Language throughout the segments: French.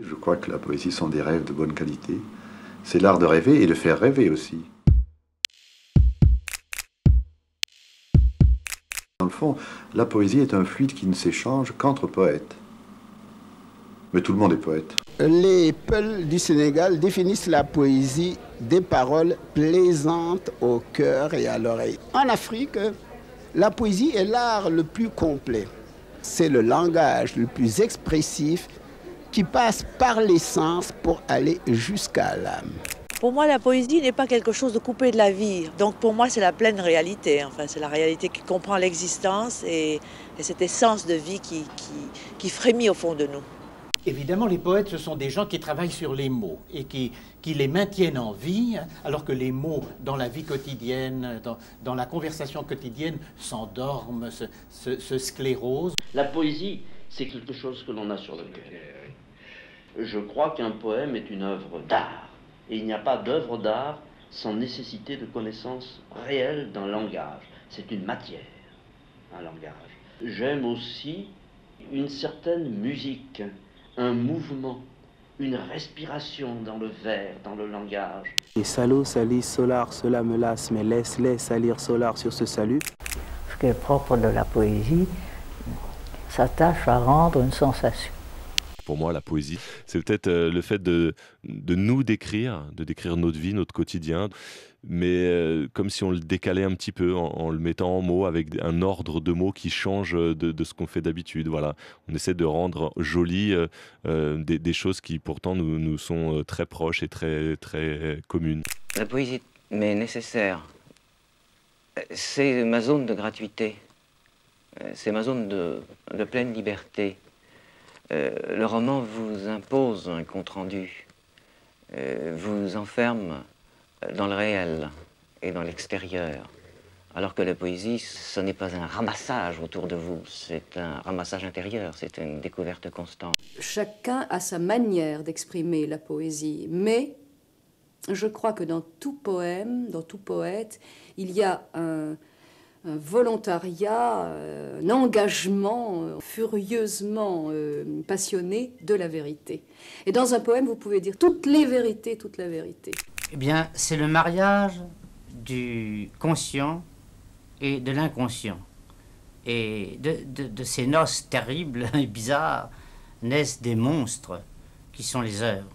Je crois que la poésie sont des rêves de bonne qualité. C'est l'art de rêver et de faire rêver aussi. Dans le fond, la poésie est un fluide qui ne s'échange qu'entre poètes. Mais tout le monde est poète. Les Peuls du Sénégal définissent la poésie des paroles plaisantes au cœur et à l'oreille. En Afrique, la poésie est l'art le plus complet. C'est le langage le plus expressif qui passe par les sens pour aller jusqu'à l'âme. Pour moi, la poésie n'est pas quelque chose de coupé de la vie. Donc pour moi, c'est la pleine réalité. Enfin, c'est la réalité qui comprend l'existence et cette essence de vie qui frémit au fond de nous. Évidemment, les poètes, ce sont des gens qui travaillent sur les mots et qui les maintiennent en vie, alors que les mots, dans la vie quotidienne, dans la conversation quotidienne, s'endorment, se sclérosent. La poésie, c'est quelque chose que l'on a sur le cœur. Je crois qu'un poème est une œuvre d'art. Et il n'y a pas d'œuvre d'art sans nécessité de connaissances réelles d'un langage. C'est une matière, un langage. J'aime aussi une certaine musique, un mouvement, une respiration dans le vers, dans le langage. Et salaud, salis, solar, cela me lasse, mais laisse-les salir solar sur ce salut. Ce qui est propre de la poésie s'attache à rendre une sensation. Pour moi, la poésie, c'est peut-être le fait de nous décrire, de décrire notre vie, notre quotidien, mais comme si on le décalait un petit peu en le mettant en mots, avec un ordre de mots qui change de ce qu'on fait d'habitude. Voilà. On essaie de rendre jolies des choses qui pourtant nous sont très proches et très, très communes. La poésie m'est nécessaire. C'est ma zone de gratuité. C'est ma zone de pleine liberté. Le roman vous impose un compte-rendu, vous enferme dans le réel et dans l'extérieur, alors que la poésie, ce n'est pas un ramassage autour de vous, c'est un ramassage intérieur, c'est une découverte constante. Chacun a sa manière d'exprimer la poésie, mais je crois que dans tout poème, dans tout poète, il y a un volontariat, un engagement furieusement passionné de la vérité. Et dans un poème, vous pouvez dire toutes les vérités, toute la vérité. Eh bien, c'est le mariage du conscient et de l'inconscient. Et de ces noces terribles et bizarres naissent des monstres qui sont les œuvres.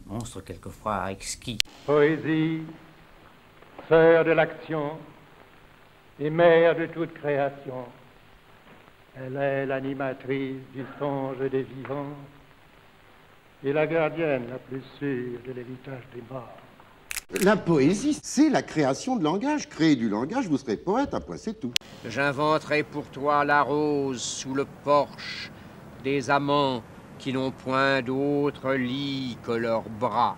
Monstres quelquefois exquis. Poésie, sœur de l'action, et mère de toute création. Elle est l'animatrice du songe des vivants et la gardienne la plus sûre de l'héritage des morts. La poésie, c'est la création de langage. Créer du langage, vous serez poète, un point, c'est tout. J'inventerai pour toi la rose sous le porche des amants qui n'ont point d'autre lit que leurs bras.